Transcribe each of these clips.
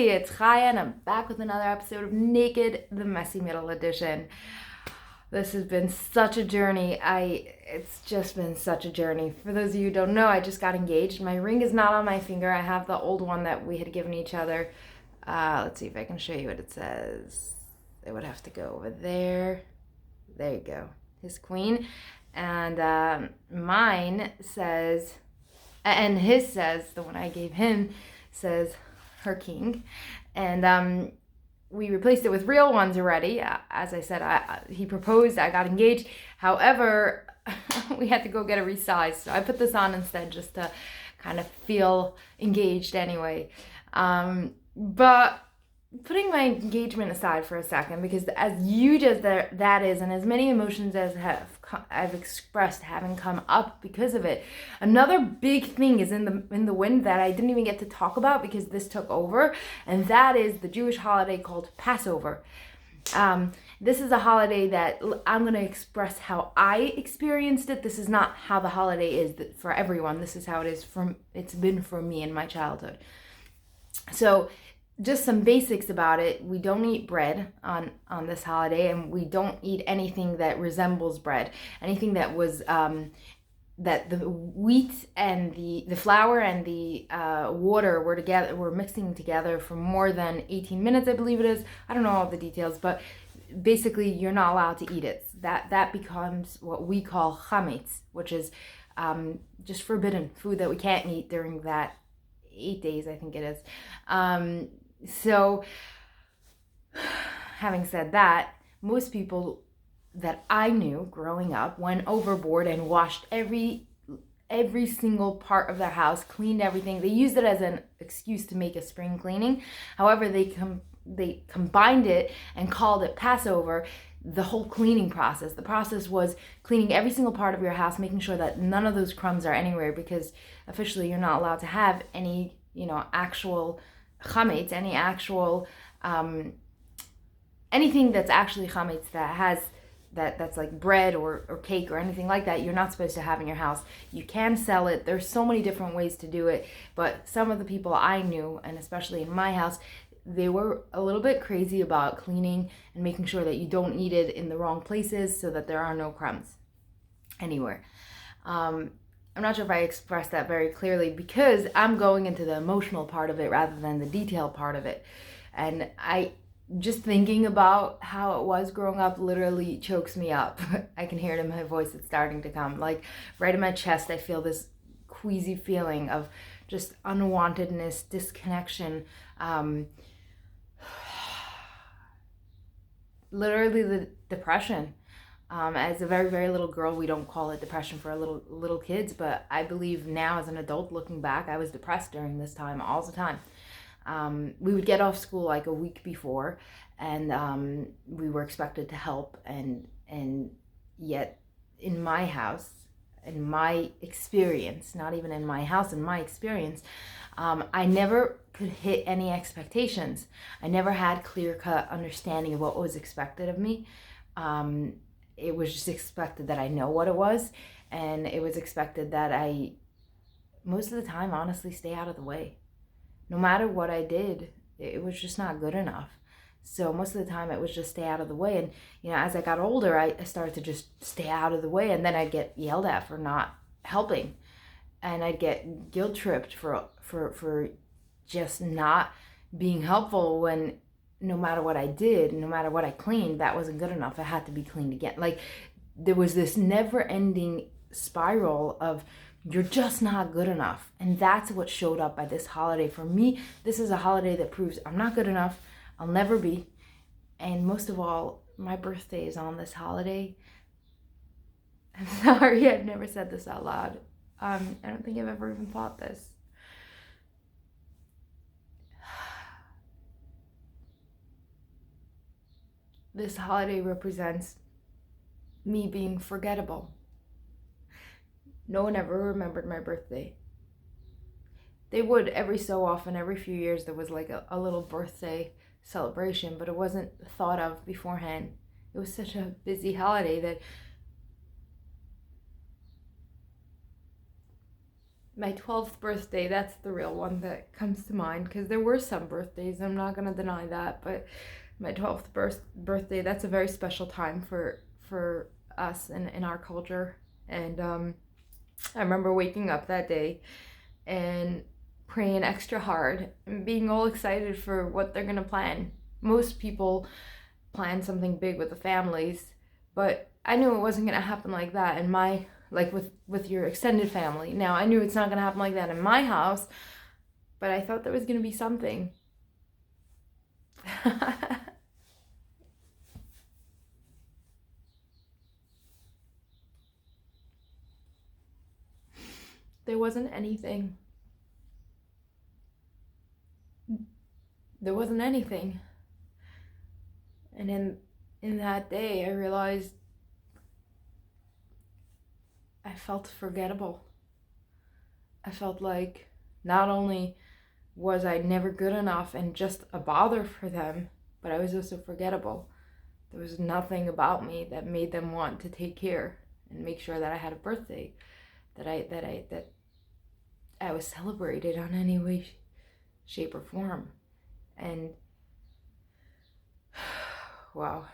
everybody, it's Chaya and I'm back with another episode of Naked, the Messy Middle Edition. This has been such a journey. It's just been such a journey. For those of you who don't know, I just got engaged. My ring is not on my finger. I have the old one that we had given each other. Let's see if I can show you what it says. It would have to go over there. There you go. His queen. And mine says, and his says, the one I gave him says her king. And we replaced it with real ones already. As I said, he proposed, I got engaged. However, we had to go get a resize. So I put this on instead just to kind of feel engaged anyway. But putting my engagement aside for a second, because as huge as that is, and as many emotions as I've expressed having come up because of it, another big thing is in the wind that I didn't even get to talk about because this took over, and that is the Jewish holiday called Passover. This is a holiday that I'm going to express how I experienced it. This is not how the holiday is for everyone. This is how it's been for me in my childhood. So just some basics about it. We don't eat bread on this holiday, and we don't eat anything that resembles bread. Anything that was that the wheat and the flour and the water were mixing together for more than 18 minutes, I believe it is. I don't know all the details, but basically you're not allowed to eat it. That becomes what we call chametz, which is just forbidden food that we can't eat during that 8 days, I think it is. So, having said that, most people that I knew growing up went overboard and washed every single part of their house, cleaned everything. They used it as an excuse to make a spring cleaning. However, they combined it and called it Passover. The whole cleaning process. The process was cleaning every single part of your house, making sure that none of those crumbs are anywhere, because officially you're not allowed to have any, actual chametz, any actual anything that's actually chametz that's like bread or cake or anything like that. You're not supposed to have in your house. You can sell it. There's so many different ways to do it, but some of the people I knew, and especially in my house, they were a little bit crazy about cleaning and making sure that you don't eat it in the wrong places so that there are no crumbs anywhere. I'm not sure if I expressed that very clearly because I'm going into the emotional part of it rather than the detail part of it. And just thinking about how it was growing up literally chokes me up. I can hear it in my voice. It's starting to come. Like right in my chest, I feel this queasy feeling of just unwantedness, disconnection. Literally the depression. As a very, very little girl, we don't call it depression for little kids, but I believe now as an adult looking back, I was depressed during this time all the time. We would get off school like a week before, and we were expected to help, and yet in my house, in my experience, not even in my house, in my experience, I never could hit any expectations. I never had clear-cut understanding of what was expected of me. It was just expected that I know what it was, and it was expected that I, most of the time, honestly, stay out of the way. No matter what I did, it was just not good enough. So most of the time, it was just stay out of the way. And, as I got older, I started to just stay out of the way, and then I'd get yelled at for not helping. And I'd get guilt-tripped for just not being helpful when no matter what I did, no matter what I cleaned, that wasn't good enough. It had to be cleaned again. Like there was this never-ending spiral of you're just not good enough. And that's what showed up by this holiday. For me, this is a holiday that proves I'm not good enough. I'll never be. And most of all, my birthday is on this holiday. I'm sorry, I've never said this out loud. I don't think I've ever even thought this. This holiday represents me being forgettable. No one ever remembered my birthday. They would every so often, every few years, there was like a little birthday celebration, but it wasn't thought of beforehand. It was such a busy holiday that my 12th birthday, that's the real one that comes to mind, because there were some birthdays, I'm not going to deny that, but my 12th birthday, that's a very special time for us in our culture. And I remember waking up that day and praying extra hard and being all excited for what they're going to plan. Most people plan something big with the families, but I knew it wasn't going to happen like that in my, like with your extended family. Now, I knew it's not going to happen like that in my house, but I thought there was going to be something. There wasn't anything. There wasn't anything. And in that day, I realized I felt forgettable. I felt like not only was I never good enough and just a bother for them, but I was also forgettable. There was nothing about me that made them want to take care and make sure that I had a birthday, that I was celebrated on any way, shape, or form. And wow.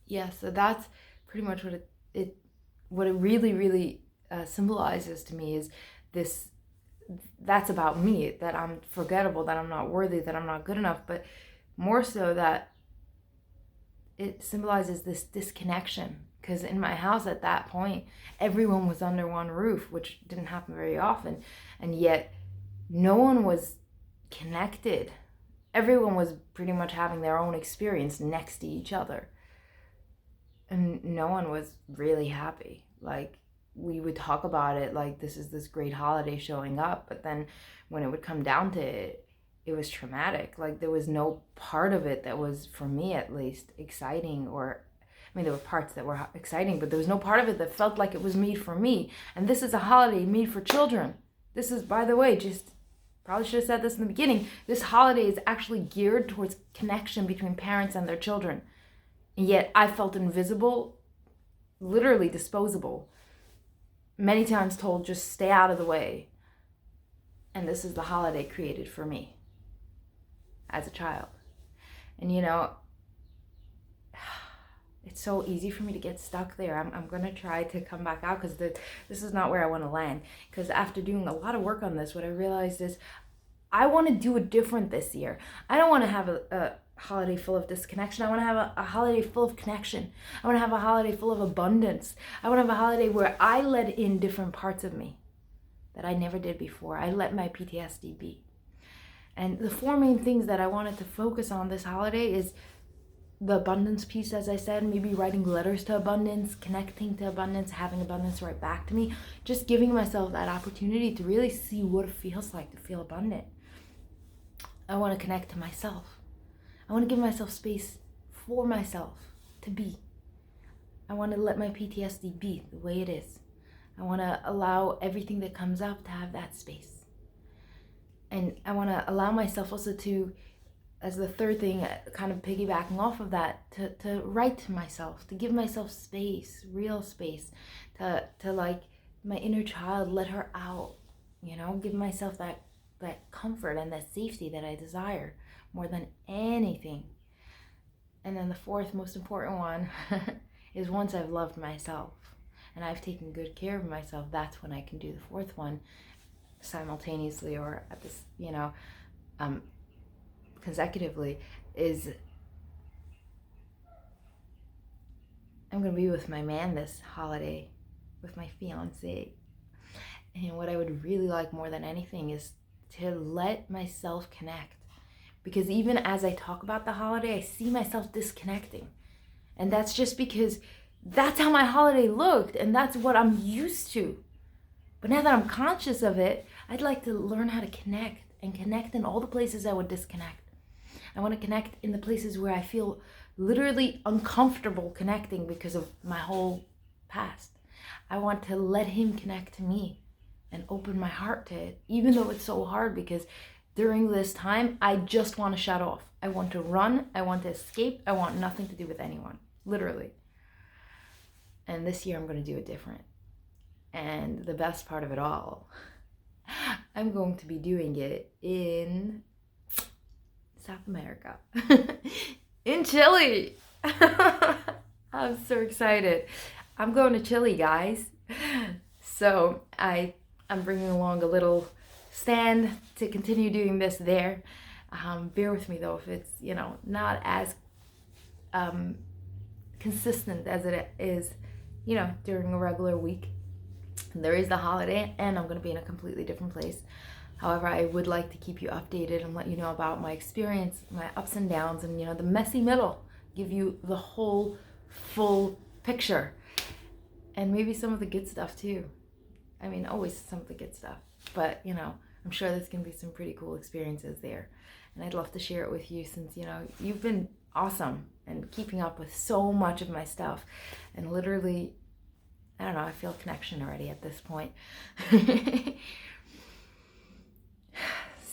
Yeah, so that's pretty much what it really symbolizes to me, is this. That's about me, that I'm forgettable, that I'm not worthy, that I'm not good enough, but more so that it symbolizes this disconnection. Because in my house at that point, everyone was under one roof, which didn't happen very often, and yet no one was connected. Everyone was pretty much having their own experience next to each other, and no one was really happy. Like, we would talk about it like this is this great holiday showing up, but then when it would come down to it, it was traumatic. Like, there was no part of it that was, for me at least, exciting. Or, I mean, there were parts that were exciting, but there was no part of it that felt like it was made for me. And this is a holiday made for children. This is, by the way, just probably should have said this in the beginning, this holiday is actually geared towards connection between parents and their children. And yet I felt invisible, literally disposable, many times told just stay out of the way. And this is the holiday created for me as a child. And you know, it's so easy for me to get stuck there. I'm going to try to come back out, because this is not where I want to land. Because after doing a lot of work on this, what I realized is I want to do it different this year. I don't want to have a holiday full of disconnection. I want to have a holiday full of connection. I want to have a holiday full of abundance. I want to have a holiday where I let in different parts of me that I never did before. I let my PTSD be. And the four main things that I wanted to focus on this holiday is the abundance piece, as I said, maybe writing letters to abundance, connecting to abundance, having abundance right back to me, just giving myself that opportunity to really see what it feels like to feel abundant. I want to connect to myself. I want to give myself space for myself to be. I want to let my PTSD be the way it is. I want to allow everything that comes up to have that space. And I want to allow myself also to, as the third thing, kind of piggybacking off of that, to write to myself, to give myself space, real space, to like my inner child, let her out, you know, give myself that comfort and that safety that I desire more than anything. And then the fourth most important one is, once I've loved myself and I've taken good care of myself, that's when I can do the fourth one simultaneously, or at this, you know, consecutively, is I'm going to be with my man this holiday, with my fiance. And what I would really like more than anything is to let myself connect. Because even as I talk about the holiday, I see myself disconnecting. And that's just because that's how my holiday looked, and that's what I'm used to. But now that I'm conscious of it, I'd like to learn how to connect, and connect in all the places I would disconnect. I want to connect in the places where I feel literally uncomfortable connecting because of my whole past. I want to let him connect to me and open my heart to it, even though it's so hard, because during this time, I just want to shut off. I want to run. I want to escape. I want nothing to do with anyone, literally. And this year, I'm going to do it different. And the best part of it all, I'm going to be doing it in South America, in Chile. I'm so excited. I'm going to Chile, guys. So I'm bringing along a little stand to continue doing this there. Bear with me though if it's, not as consistent as it is, during a regular week. There is the holiday and I'm going to be in a completely different place. However, I would like to keep you updated and let you know about my experience, my ups and downs, and the messy middle. Give you the whole full picture. And maybe some of the good stuff too. I mean, always some of the good stuff. But, I'm sure there's going to be some pretty cool experiences there. And I'd love to share it with you since, you've been awesome and keeping up with so much of my stuff. And literally, I don't know, I feel a connection already at this point.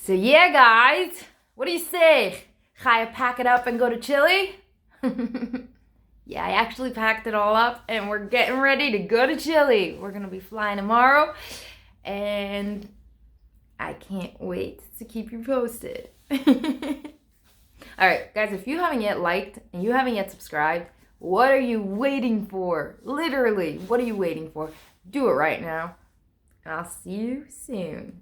So yeah, guys, what do you say? Chaya, pack it up and go to Chile? Yeah, I actually packed it all up and we're getting ready to go to Chile. We're going to be flying tomorrow and I can't wait to keep you posted. All right, guys, if you haven't yet liked and you haven't yet subscribed, what are you waiting for? Literally, what are you waiting for? Do it right now. And I'll see you soon.